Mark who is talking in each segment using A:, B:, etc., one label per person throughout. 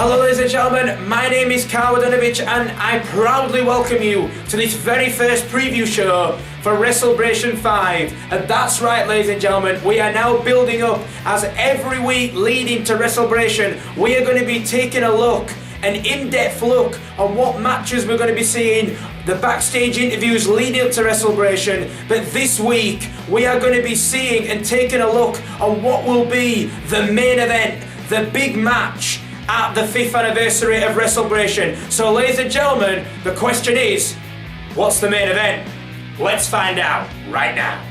A: Hello ladies and gentlemen, my name is Karl Wadanovich and I proudly welcome you to this very first preview show for Wrestlebration 5. And that's right ladies and gentlemen, we are now building up as every week leading to Wrestlebration. We are going to be taking a look, an in-depth look on what matches we're going to be seeing, the backstage interviews leading up to Wrestlebration. But this week we are going to be seeing and taking a look on what will be the main event, the big match at the 5th anniversary of Wrestlebration. So ladies and gentlemen, the question is, what's the main event? Let's find out right now.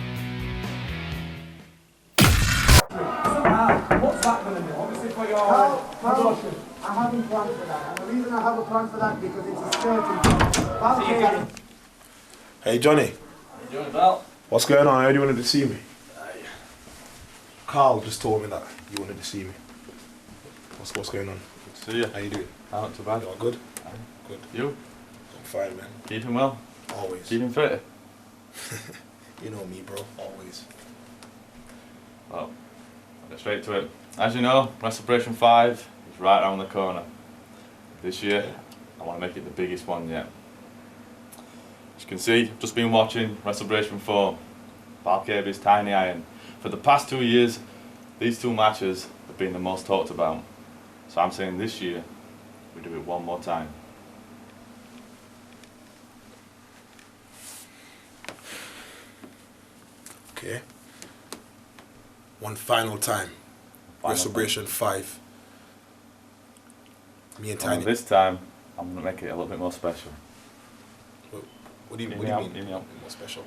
A: What's that going to do? Obviously for your promotion.
B: I haven't planned for that, and the reason I haven't planned for that because it's a certain.
C: Hey Johnny.
D: How you doing, Val?
C: What's going on? I heard you wanted to see me. Carl just told me that you wanted to see me. What's going on?
D: Good to see you.
C: How you doing?
D: Not too bad.
C: You all good? Good.
D: You?
C: I'm fine, man.
D: Keeping well?
C: Always.
D: Keeping fit?
C: You know me, bro. Always.
D: Well, I'll get straight to it. As you know, Wrestlebration 5 is right around the corner. This year, I want to make it the biggest one yet. As you can see, I've just been watching Wrestlebration 4, Avis, Tiny Iron. For the past 2 years, these two matches have been the most talked about. So I'm saying this year, we do it one more time.
C: Okay. One final time. Wrestlebration 5. Me and Tiny.
D: And this time, I'm going to make it a little bit more special.
C: What do you mean? More special?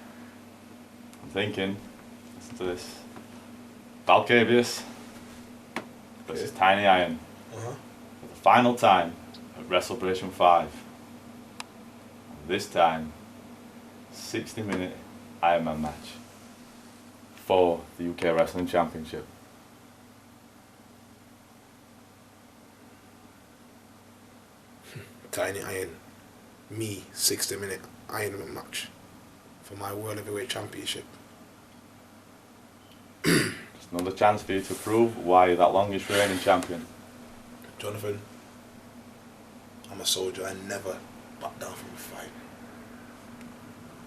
D: I'm thinking, listen to this. Octavius versus Tiny Iron for the final time at Wrestlebration 5. And this time, 60-minute Ironman match for the UK Wrestling Championship.
C: Tiny Iron. Me, 60-minute Ironman match for my World Heavyweight Championship.
D: Just another chance for you to prove why you're that longest reigning champion.
C: Jonathan, I'm a soldier. I never back down from a fight.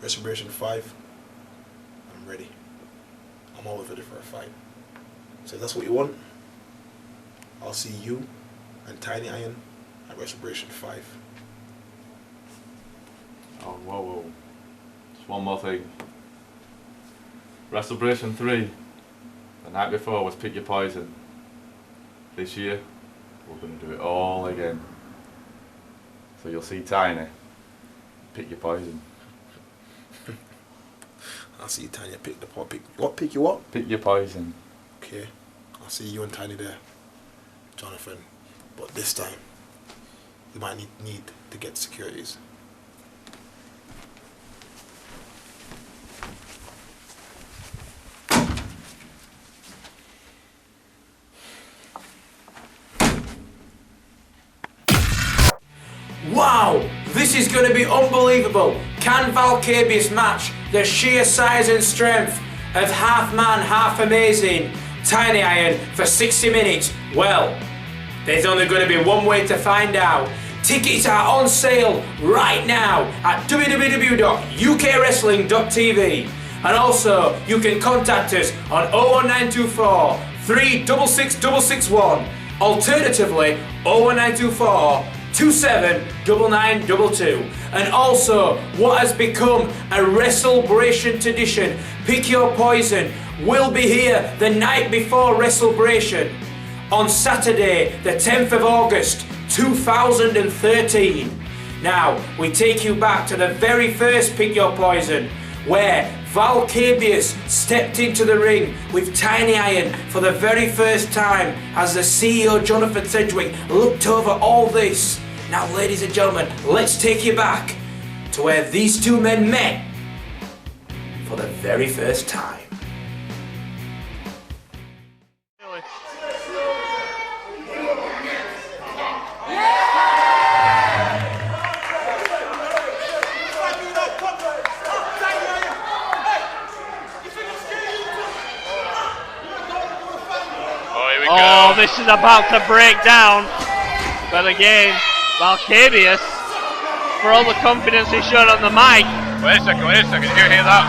C: Wrestlebration 5, I'm ready. I'm always ready for a fight. So if that's what you want, I'll see you and Tiny Iron at Wrestlebration 5.
D: Oh, whoa. Just one more thing. Wrestlebration 3, the night before was Pick Your Poison. This year, we're going to do it all again. So you'll see Tiny, pick your poison.
C: I'll see you, Tiny, pick the pot. Pick you what?
D: Pick your poison.
C: Okay. I'll see you and Tiny there, Jonathan. But this time, you might need to get securities.
A: Wow, this is going to be unbelievable. Can Octavius match the sheer size and strength of half man, half amazing Tiny Iron for 60 minutes? Well, there's only going to be one way to find out. Tickets are on sale right now at www.ukwrestling.tv. And also, you can contact us on 01924 366 661. Alternatively, 01924 279922. And also, what has become a Wrestlebration tradition, Pick Your Poison, will be here the night before Wrestlebration on Saturday, the 10th of August 2013. Now, we take you back to the very first Pick Your Poison, where Octavius stepped into the ring with Tiny Iron for the very first time as the CEO Jonathan Sedgwick looked over all this. Now, ladies and gentlemen, let's take you back to where these two men met for the very first time.
E: Oh, this is about to break down. But again, Octavius, for all the confidence he showed on the mic.
F: Wait a second, did you hear that?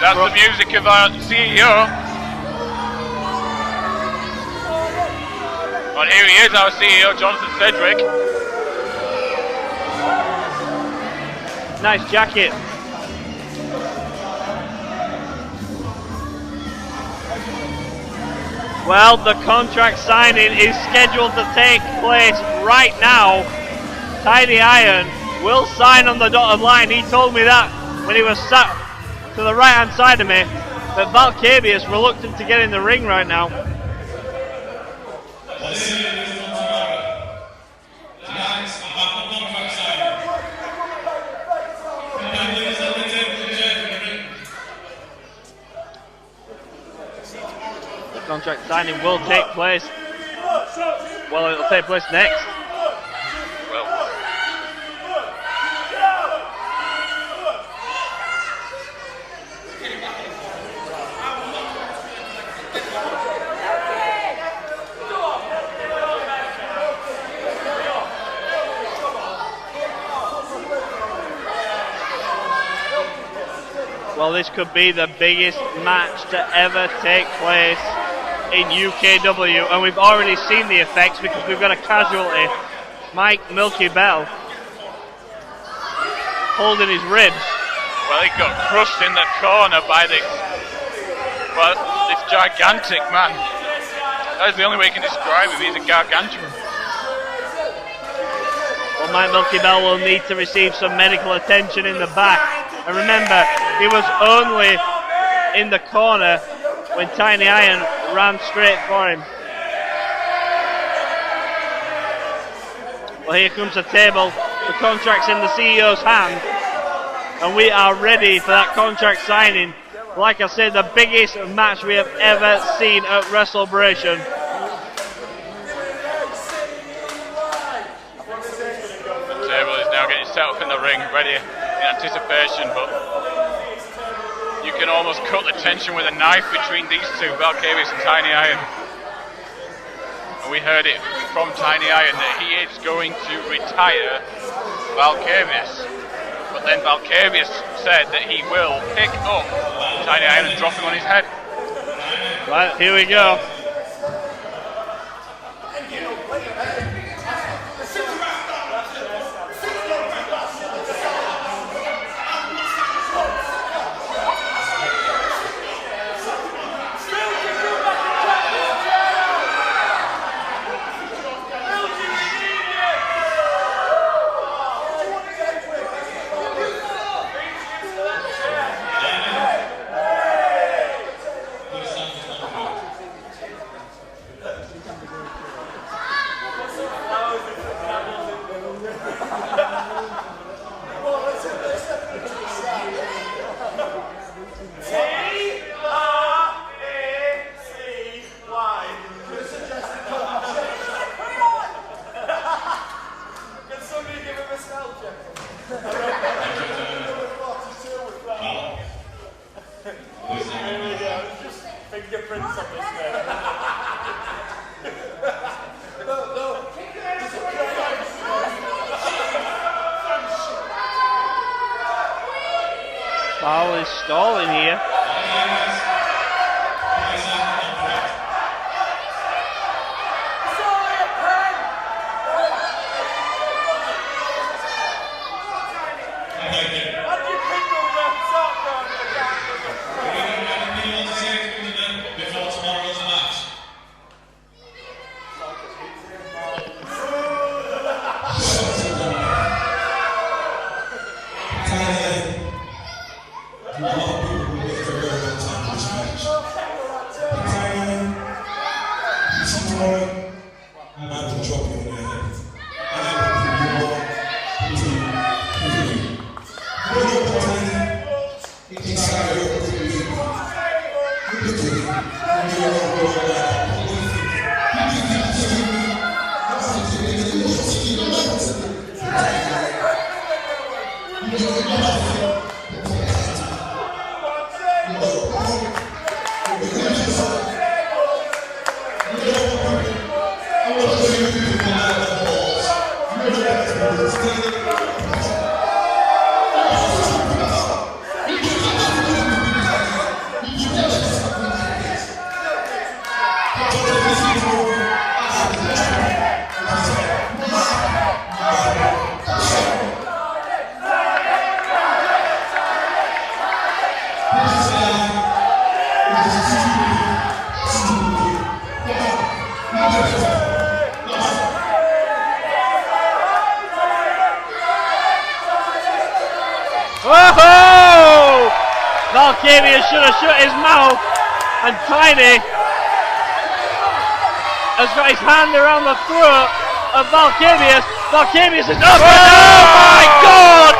F: That's the music of our CEO. And here he is, our CEO, Jonathan Sedgwick.
E: Nice jacket. Well, the contract signing is scheduled to take place right now. Tiny Iron will sign on the dotted line. He told me that when he was sat to the right hand side of me. But Octavius reluctant to get in the ring right now. The contract signing will take place. Well, it'll take place next. Well, this could be the biggest match to ever take place in UKW, and we've already seen the effects because we've got a casualty, Mike Milky Bell, holding his ribs.
F: Well, he got crushed in the corner by this gigantic man. That is the only way you can describe him. He's a gargantuan.
E: Well, Mike Milky Bell will need to receive some medical attention in the back. And remember, he was only in the corner when Tiny Iron ran straight for him. Well, here comes the table. The contract's in the CEO's hand. And we are ready for that contract signing. Like I said, the biggest match we have ever seen at Wrestlebration.
F: The table is now getting set up in the ring, ready in anticipation, but you can almost cut the tension with a knife between these two, Octavius and Tiny Iron. And we heard it from Tiny Iron that he is going to retire Octavius. But then Octavius said that he will pick up Tiny Iron and drop him on his head.
E: Right, here we go. Foul is stalling here.
G: A lot of people will wait for
E: Octavius should have shut his mouth, and Tiny has got his hand around the throat of Octavius. Octavius is up. Oh my God!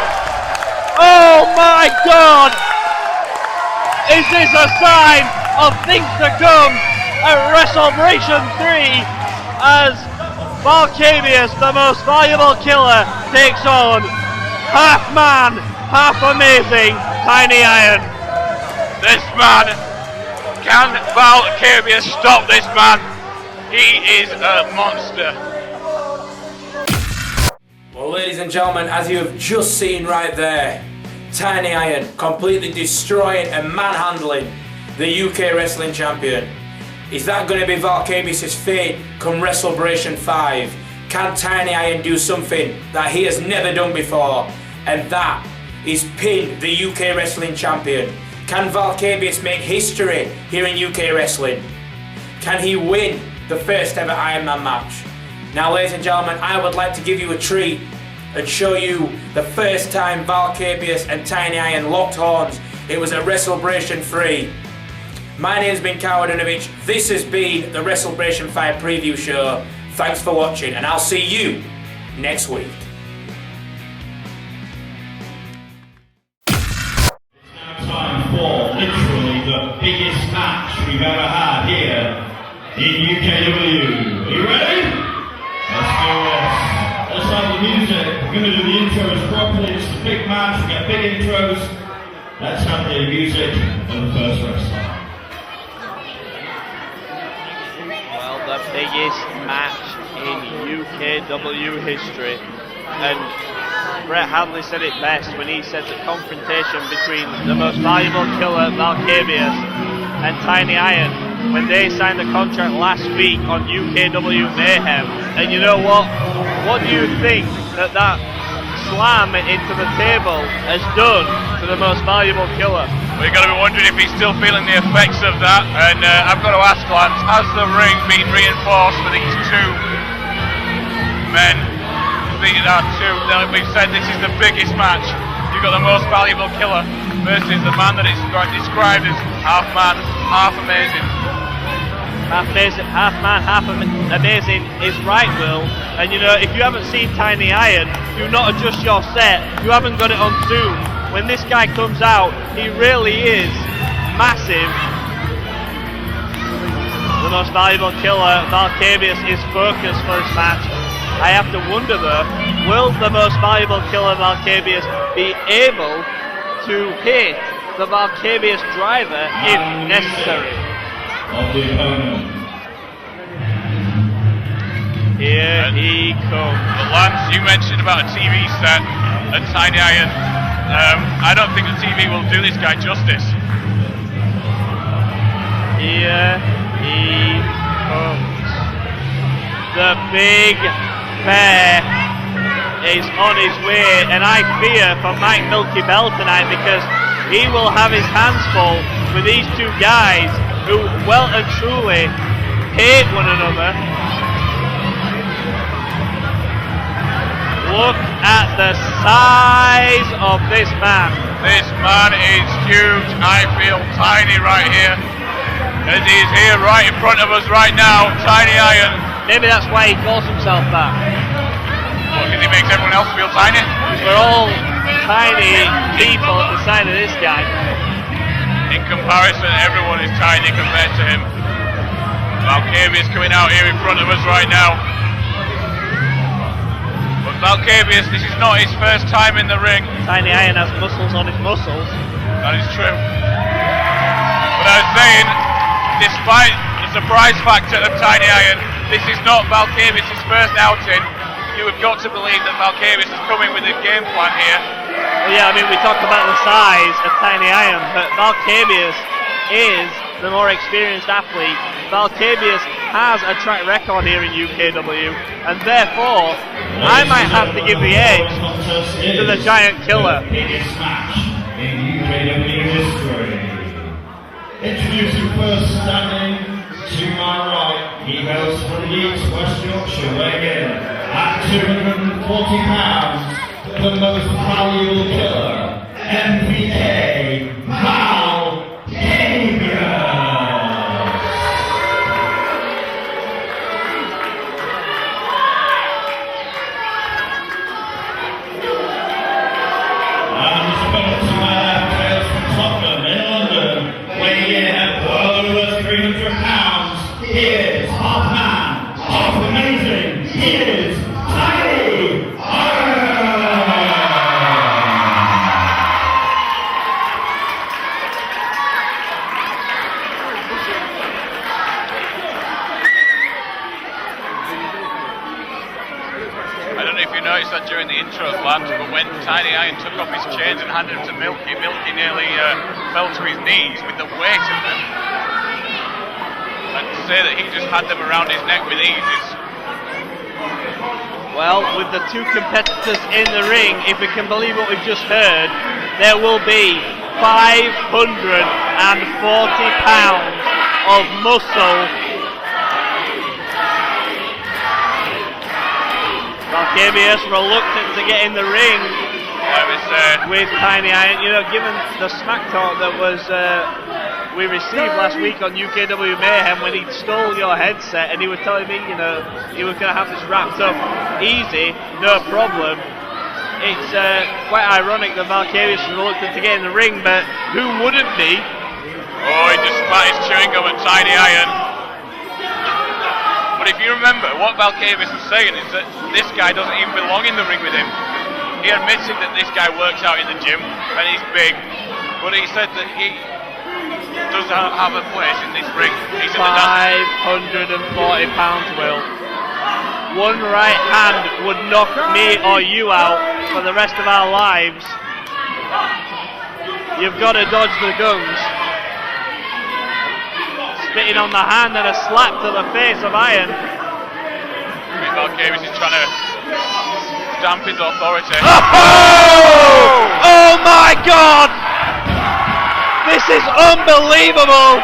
E: Oh my God! Is this a sign of things to come at Wrestlebration 3 as Octavius, the most valuable killer, takes on half man, half amazing Tiny Iron?
F: This man, can Octavius stop this man? He is a monster.
A: Well, ladies and gentlemen, as you have just seen right there, Tiny Iron completely destroying and manhandling the UK Wrestling Champion. Is that going to be Octavius' fate come Wrestlebration 5? Can Tiny Iron do something that he has never done before? And that is pin the UK Wrestling Champion. Can Octavius make history here in UK Wrestling? Can he win the first ever Iron Man match? Now, ladies and gentlemen, I would like to give you a treat and show you the first time Octavius and Tiny Iron locked horns. It was at Wrestlebration 3. My name's been Kawadunovich. This has been the Wrestlebration 5 preview show. Thanks for watching, and I'll see you next week.
G: Time for literally the biggest match we've ever had here in UKW. Are you ready? Let's do this. Let's have the music. We're going to do the intros properly. It's a big match. We get big intros. Let's have the music of the first wrestler.
E: Well, the biggest match in UKW history, and Brett Hadley said it best when he said the confrontation between the most valuable killer, Octavius, and Tiny Iron, when they signed the contract last week on UKW Mayhem. And you know what? What do you think that slam into the table has done to the most valuable killer?
F: We've got to be wondering if he's still feeling the effects of that. And I've got to ask, Lance, has the ring been reinforced for these two men? We've said this is the biggest match. You've got the most valuable killer versus the man that is described as half man, half amazing.
E: Half man, half amazing is right, Will. And you know, if you haven't seen Tiny Iron, do not adjust your set. You haven't got it on Zoom. When this guy comes out, he really is massive. The most valuable killer, Octavius, is focused for this match. I have to wonder though, will the most valuable killer, Octavius, be able to hit the Octavius driver if necessary?
G: Of the opponent.
E: Here he comes.
F: But Lance, you mentioned about a TV set and Tiny Iron. I don't think the TV will do this guy justice.
E: Here he comes. The big bear is on his way, and I fear for Mike Milky Bell tonight, because he will have his hands full with these two guys who well and truly hate one another. Look at the size of this man.
F: This man is huge. I feel tiny right here, as he is here right in front of us right now. Tiny Iron.
E: Maybe that's why he calls himself that.
F: What, because he makes everyone else feel tiny?
E: We're all tiny people at the side of this guy.
F: In comparison, everyone is tiny compared to him. Octavius coming out here in front of us right now. But Octavius, this is not his first time in the ring.
E: Tiny Iron has muscles on his muscles.
F: That is true. But I was saying, despite the surprise factor of Tiny Iron, this is not Octavius' first outing. You have got to believe that Octavius is coming with a game plan here.
E: Well, yeah, I mean, we talked about the size of Tiny Iron, but Octavius is the more experienced athlete. Octavius has a track record here in UKW, and therefore, I might have to give the edge to the giant killer.
G: Biggest match in UKW history. Introducing first, standing to my right, he goes from Leeds, West Yorkshire, weighing in at 240 pounds, the most valuable killer, MVK, Mal amazing. He is Tiny Iron.
F: I don't know if you noticed that during the intros, Lance, but when Tiny Iron took off his chains and handed them to Milky, Milky nearly fell to his knees with the weight of them. And to say that he just had them around his neck with ease is...
E: Well, with the two competitors in the ring, if we can believe what we've just heard, there will be 540 pounds of muscle. Octavius reluctant to get in the ring with Tiny Iron. You know, given the smack talk that was we received last week on UKW Mayhem when he stole your headset and he was telling me, you know, he was going to have this wrapped up easy, no problem. It's quite ironic that Octavius is reluctant to get in the ring, but who wouldn't be?
F: Oh, he just spat his chewing gum at Tiny Iron. But if you remember, what Octavius was saying is that this guy doesn't even belong in the ring with him. He admitted that this guy works out in the gym and he's big, but he said that he does have a place in this ring. He said
E: 540 pounds, Will. One right hand would knock me or you out for the rest of our lives. You've got to dodge the guns. Spitting on the hand and a slap to the face of Iron.
F: Octavius is trying to stamp his authority.
E: Oh my God! This is unbelievable!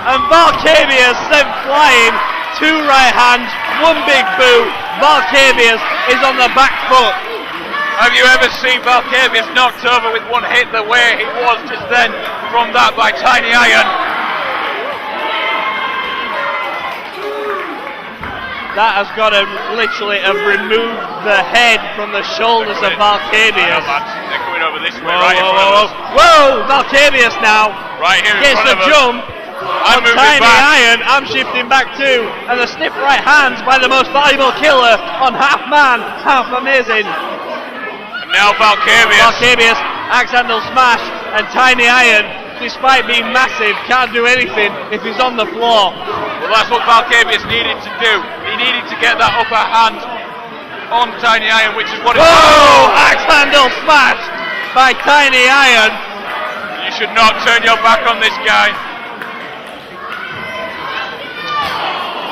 E: And Octavius sent flying, two right hands, one big boot. Octavius is on the back foot.
F: Have you ever seen Octavius knocked over with one hit the way he was just then from that by Tiny Iron?
E: That has got to literally have removed the head from the shoulders of Octavius.
F: They're coming over this way, right in front of us.
E: Whoa, Octavius now
F: right here in
E: gets
F: front
E: the
F: of us.
E: jump.
F: I'm moving
E: Tiny
F: back.
E: Iron, I'm shifting back too. And the stiff right hands by the most valuable killer on half man, half amazing.
F: And now Octavius.
E: Octavius, axe handle smash, and Tiny Iron, despite being massive, can't do anything if he's on the floor.
F: Well, that's what Octavius needed to do. He needed to get that upper hand on Tiny Iron, which is what it's...
E: Whoa! Axe handle smash by Tiny Iron.
F: You should not turn your back on this guy.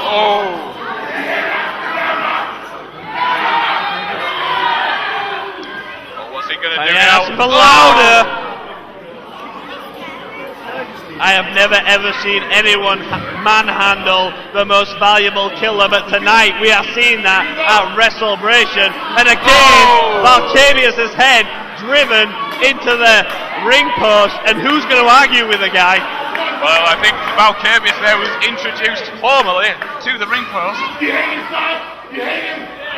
F: Oh. Oh, what's he going to do now?
E: Louder. I have never ever seen anyone manhandle the most valuable killer, but tonight we are seeing that at Wrestlebration. And again, Octavius' head driven into the ring post, and who's going to argue with the guy?
F: Well, I think Octavius there was introduced formally to the ring post.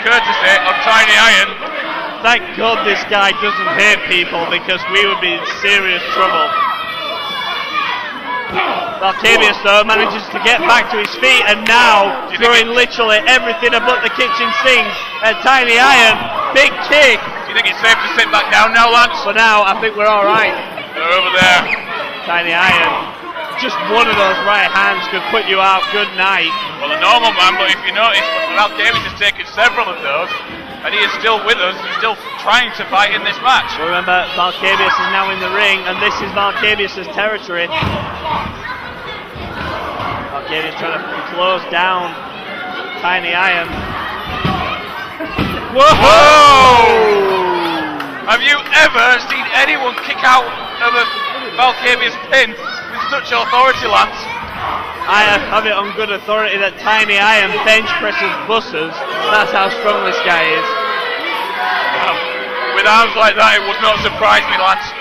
F: Courtesy of Tiny Iron.
E: Thank God this guy doesn't hate people, because we would be in serious trouble. Octavius though manages to get back to his feet, and now throwing literally everything but the kitchen sink at Tiny Iron. Big kick.
F: Do you think it's safe to sit back down now, Lance?
E: For now, I think we're alright.
F: They're over there.
E: Tiny Iron. Just one of those right hands could put you out. Good night.
F: Well, a normal man, but if you notice, Octavius has taken several of those, and he is still with us, he's still trying to fight in this match.
E: Well, remember, Octavius is now in the ring, and this is Octavius' territory. Octavius trying to close down Tiny Iron. Whoa!
F: Have you ever seen anyone kick out of a Octavius pin with such authority, Lance?
E: I have it on good authority that Tiny Iron bench presses buses. That's how strong this guy is.
F: With arms like that, it would not surprise me, Lance.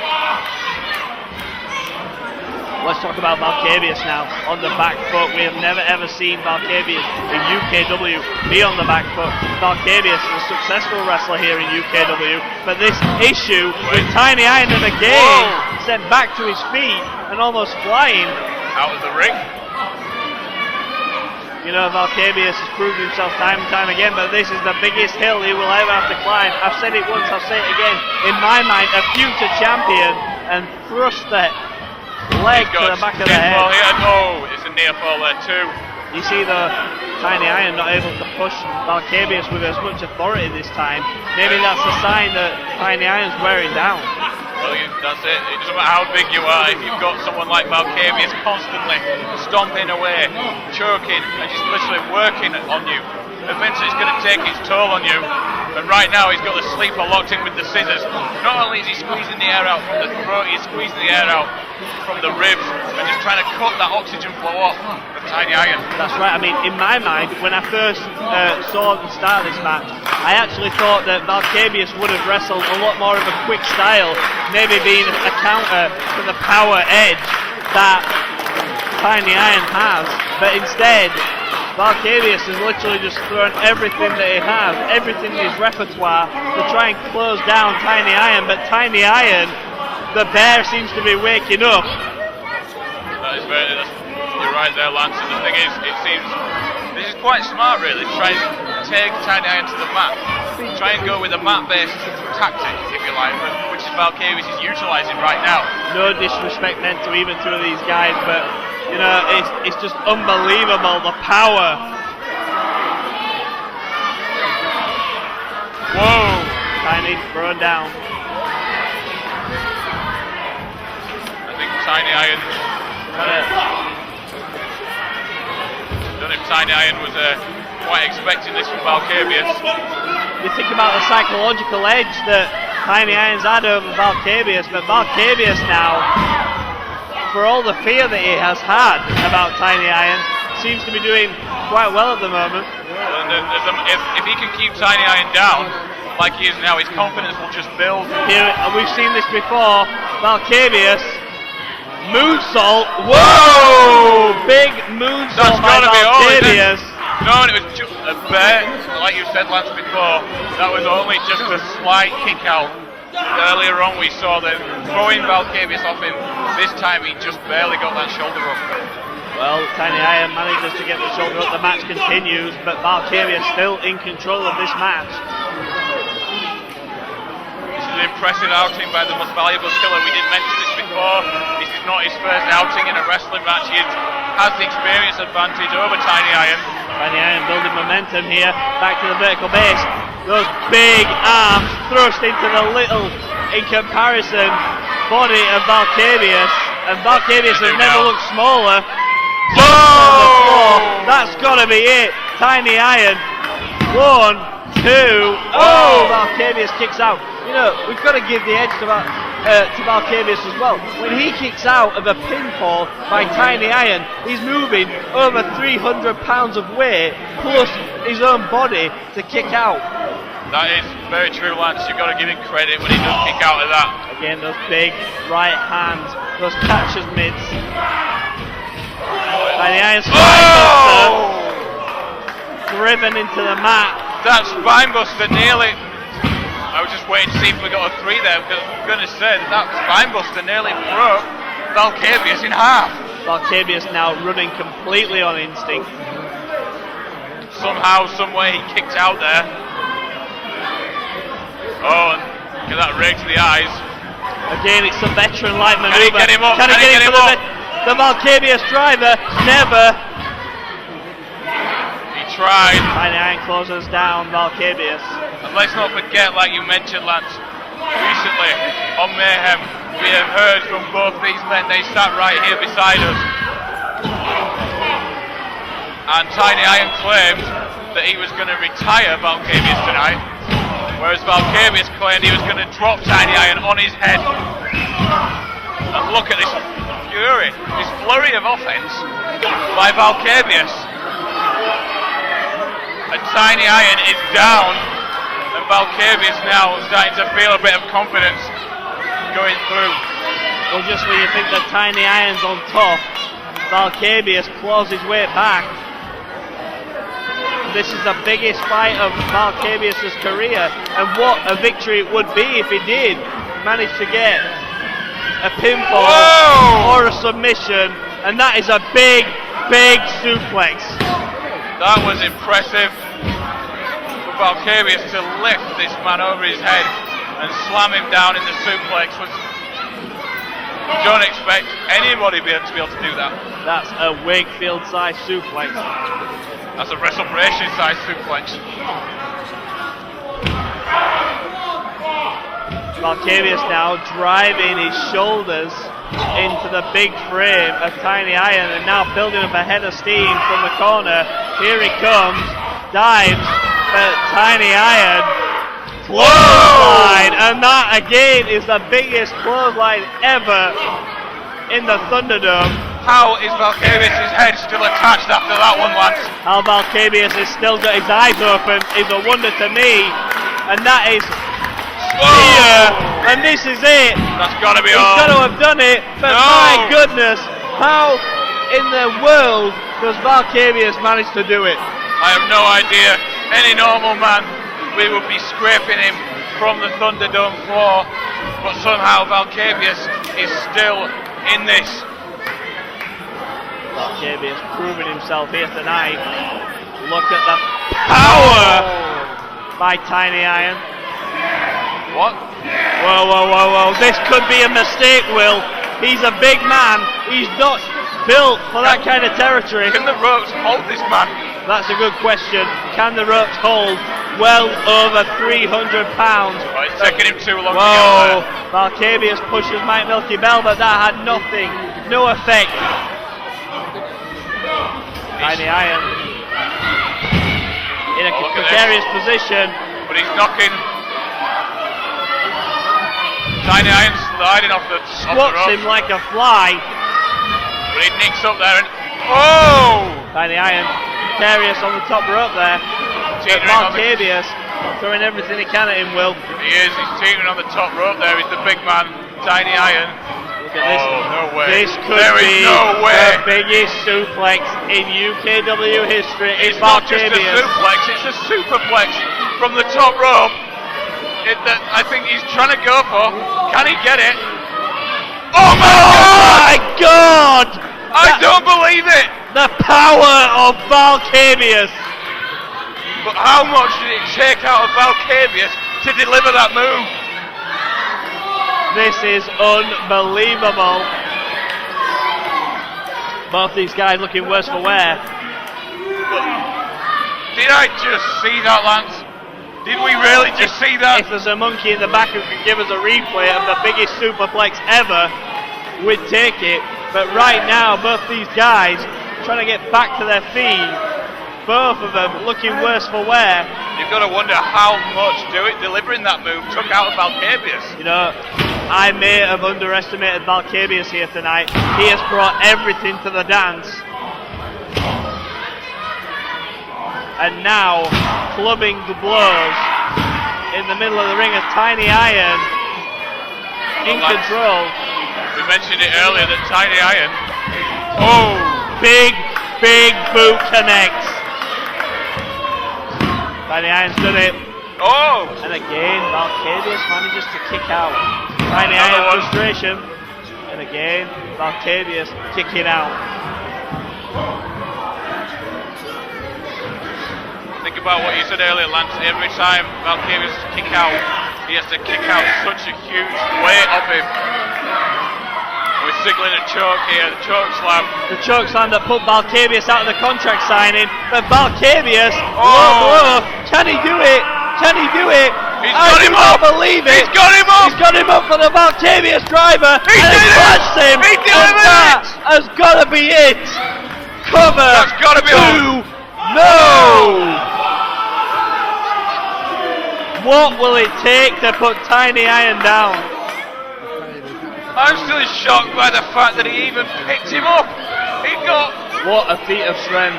E: Let's talk about Octavius now, on the back foot. We have never ever seen Octavius in UKW be on the back foot. Octavius is a successful wrestler here in UKW, but this issue with Tiny Iron and again sent back to his feet and almost flying.
F: Out of the ring.
E: You know, Valcabius has proved himself time and time again, but this is the biggest hill he will ever have to climb. I've said it once, I'll say it again. In my mind, a future champion, and thrust that leg to the back of the head.
F: Oh, it's a near fall there too.
E: You see the Tiny Iron not able to push Valcabius with as much authority this time. Maybe that's a sign that Tiny Iron's wearing down.
F: Well, that's it. It doesn't matter how big you are, if you've got someone like Valcabius constantly stomping away, choking, and just literally working on you, eventually it's going to take its toll on you. And right now he's got the sleeper locked in with the scissors. Not only is he squeezing the air out from the throat, he's squeezing the air out from the ribs and just trying to cut that oxygen flow off of Tiny Iron.
E: That's right. I mean, in my mind, when I first saw the start of this match, I actually thought that Valcabius would have wrestled a lot more of a quick style, maybe being a counter to the power edge that Tiny Iron has, but instead Valcabius has literally just thrown everything that he has, everything in his repertoire to try and close down Tiny Iron, but Tiny Iron, the bear, seems to be waking up.
F: You're right there, Lance, and the thing is, it seems this is quite smart really, to try and take Tiny Iron to the mat, try and go with a mat-based tactic, if you like, which is Valcabius is utilising right now.
E: No disrespect meant to either two of these guys, but you know, it's just unbelievable, the power.
F: Whoa!
E: Tiny thrown down.
F: I think Tiny Iron, I don't know if Tiny Iron was quite expecting this from Valcabius.
E: You think about the psychological edge that Tiny Iron's had over Valcabius, but Valcabius now, for all the fear that he has had about Tiny Iron, seems to be doing quite well at the moment.
F: If he can keep Tiny Iron down, like he is now, his confidence will just build.
E: Here, and we've seen this before, Valcabius, moonsault, whoa! Big moonsault by Valcabius.
F: No, and it was just a bit, like you said, Lance, before, that was only just a slight kick out. Earlier on we saw them throwing Valcabius off him. This time he just barely got that shoulder up.
E: Well, Tiny Iron manages to get the shoulder up. The match continues, but Valcabius still in control of this match.
F: This is an impressive outing by the most valuable killer. We didn't mention this before. This is not his first outing in a wrestling match. He has the experience advantage over Tiny Iron.
E: Tiny Iron building momentum here. Back to the vertical base. Those big arms thrust into the little, in comparison, body of Valcabius. And Valcabius has never looked smaller. On the floor. That's got to be it. Tiny Iron. 1, 2. Oh! Valcabius kicks out. You know, we've got to give the edge to Valcabius as well. When he kicks out of a pinfall by Tiny Iron, he's moving over 300 pounds of weight plus his own body to kick out.
F: That is very true, Lance. You've got to give him credit when he does kick out of that.
E: Again, those big right hands, those catcher's mitts. Tiny Iron spinebuster, driven into the mat.
F: That spinebuster nearly. I was just waiting to see if we got a 3 there, because I'm going to say that spinebuster nearly broke Valcabius in half.
E: Valcabius now running completely on instinct.
F: Somehow, someway he kicked out there. Oh, and get that rake to the eyes.
E: Again, it's a veteran-like maneuver.
F: Can he get him up?
E: Can he get him up? The Valcabius driver, never.
F: He tried.
E: Tiny Iron closes down Valcabius.
F: And let's not forget, like you mentioned, Lance, recently on Mayhem, we have heard from both these men. They sat right here beside us. And Tiny Iron claimed that he was going to retire Valcabius tonight, whereas Valcabius claimed he was going to drop Tiny Iron on his head. And look at this fury, this flurry of offense by Valcabius. And Tiny Iron is down, and Valcabius now starting to feel a bit of confidence going through.
E: Well, just when you think that Tiny Iron's on top, Valcabius claws his way back. This is the biggest fight of Valcabius' career, and what a victory it would be if he did manage to get a pinfall or a submission, and that is a big, big suplex.
F: That was impressive. For Octavius to lift this man over his head and slam him down in the suplex was... You don't expect anybody to be able to do that.
E: That's a Wakefield-sized suplex.
F: That's a Wrestlebration-sized suplex.
E: Octavius now driving his shoulders into the big frame of Tiny Iron and now building up a head of steam from the corner. Here he comes, dives, but Tiny Iron clothesline, and that again is the biggest clothesline ever in the Thunderdome.
F: How is Valkavius' head still attached after that one, Lance?
E: How Valkavius has still got his eyes open is a wonder to me, and that is here, and this is it.
F: That's got to be
E: He's
F: all.
E: got to have done it, but
F: No.
E: my goodness, how in the world does Valkavius manage to do it?
F: I have no idea. Any normal man, we would be scraping him from the Thunderdome floor, but somehow Valkavius is still in this.
E: Octavius proving himself here tonight. Look at the power by Tiny Iron.
F: What?
E: Whoa, whoa, whoa, whoa. This could be a mistake, Will. He's a big man. He's not built for that kind of territory.
F: Can the ropes hold this man?
E: That's a good question. Can the ropes hold well over 300 pounds?
F: Oh, it's taking him too long
E: Whoa.
F: to get there.
E: Valkavius pushes Mike Milky Bell, but that had nothing. No effect. Tiny Iron in a
F: Oh, look at
E: precarious position.
F: But he's knocking. Tiny Iron sliding off the
E: Squats
F: rope.
E: him like a fly.
F: But he nicks up there and... Oh!
E: Tiny Iron precarious on the top rope there.
F: Teetering on the...
E: Valkavius throwing everything he can at him, Will.
F: He is. He's teetering on the top rope there. He's the big man, Tiny Iron.
E: Look at this.
F: Oh, no way.
E: This could
F: There
E: be
F: is no way.
E: the biggest suplex in UKW history.
F: It's not just a suplex, it's a superplex from the top rope. I think he's trying to go for. Can he get it? Oh my God!
E: God!
F: I don't believe it!
E: The power of Valkavius.
F: But how much did it take out of Valkavius to deliver that move?
E: This is unbelievable. Both these guys looking worse for wear.
F: Did I just see that, Lance? Did we really just see that?
E: If there's a monkey in the back who can give us a replay of the biggest superplex ever, we'd take it. But right now, both these guys trying to get back to their feet. Both of them looking worse for wear.
F: You've got to wonder how much delivering that move took out of Valkavius.
E: You know, I may have underestimated Valkavius here tonight. He has brought everything to the dance. And now, clubbing the blows in the middle of the ring of Tiny Iron in control.
F: We mentioned it earlier that Tiny Iron. Oh!
E: Big boot connects. Tiny Iron's done it.
F: Oh!
E: And again, Valkavius manages to kick out. Tiny Iron frustration. And again, Valkavius kicking out.
F: Think about what you said earlier, Lance. Every time Valkavius kick out, he has to kick out such a huge weight off him. We're signaling a choke here, the choke slam.
E: The choke slam that put Valkavius out of the contract signing, but Valkavius, low blow, can he do it? Can he do it?
F: He's got him up!
E: I believe it!
F: He's got him up!
E: He's got him up for the Valkavius driver!
F: He
E: and
F: did it!
E: flashed him!
F: He did
E: and
F: it!
E: that has got to be it! Cover!
F: That's got to be
E: two! No! What will it take to put Tiny Iron down?
F: I'm still shocked by the fact that he even picked him up. He got...
E: What a feat of strength.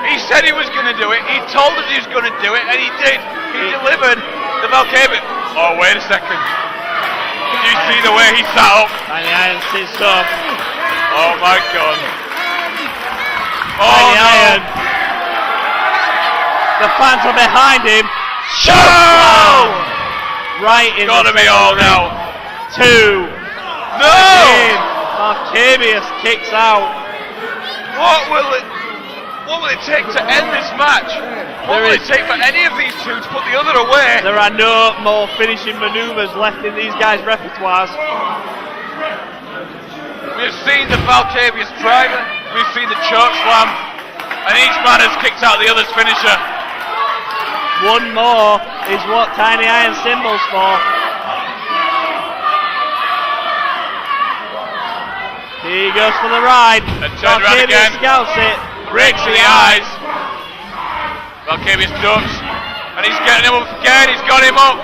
F: He said he was going to do it. He told us he was going to do it, and he did. He delivered the Valkavius. Oh, wait a second. Did you see the way he sat up?
E: Tiny Iron sits up.
F: Oh my God. Oh
E: Tiny
F: no.
E: Iron. The fans are behind him.
F: No!
E: Right in
F: Gotta
E: the
F: be all now.
E: two.
F: No!
E: Valkavius kicks out.
F: What will it... What will it take to end this match? What will it take for any of these two to put the other away?
E: There are no more finishing maneuvers left in these guys' repertoires.
F: We've seen the Valkavius driver, we've seen the choke slam, and each man has kicked out the other's finisher.
E: One more is what Tiny Iron symbols for. Here he goes for the ride.
F: And turned around again.
E: Scouts it.
F: Rakes in the eyes. Valkavius ducks. And he's getting him up again. He's got him up.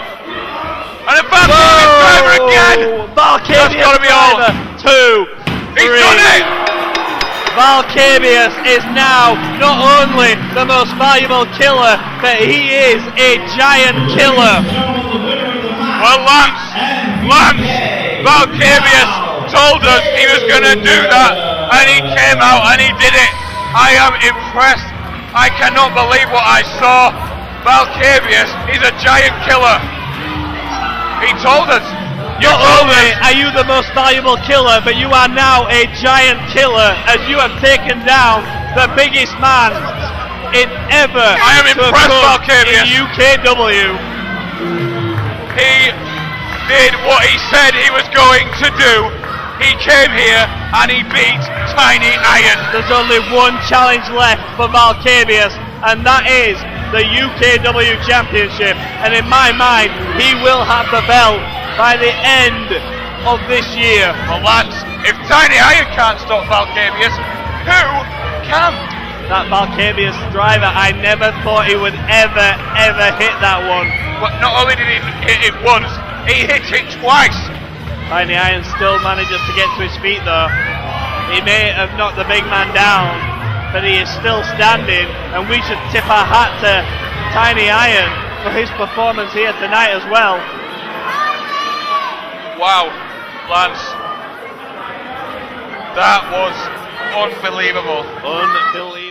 F: And a Valkavius driver again.
E: Valkavius
F: That's got to be all.
E: 2, 3.
F: He's done it.
E: Valkavius is now not only the most valuable killer, but he is a giant killer.
F: Well, Lance, Valkavius told us he was going to do that, and he came out and he did it. I am impressed. I cannot believe what I saw. Valkavius is a giant killer. He told us.
E: Not only are you the most valuable killer, but you are now a giant killer as you have taken down the biggest man in ever.
F: I am impressed, Valkavius.
E: In UKW.
F: He did what he said he was going to do. He came here and he beat Tiny Iron.
E: There's only one challenge left for Valkavius, and that is the UKW Championship. And in my mind, he will have the belt by the end of this year.
F: Well, Lance, if Tiny Iron can't stop Valkavius, who can?
E: That Valkavius driver, I never thought he would ever hit that one.
F: But not only did he hit it once, he hit it twice.
E: Tiny Iron still manages to get to his feet though. He may have knocked the big man down, but he is still standing, and we should tip our hat to Tiny Iron for his performance here tonight as well.
F: Wow, Lance, that was unbelievable.
E: Unbelievable.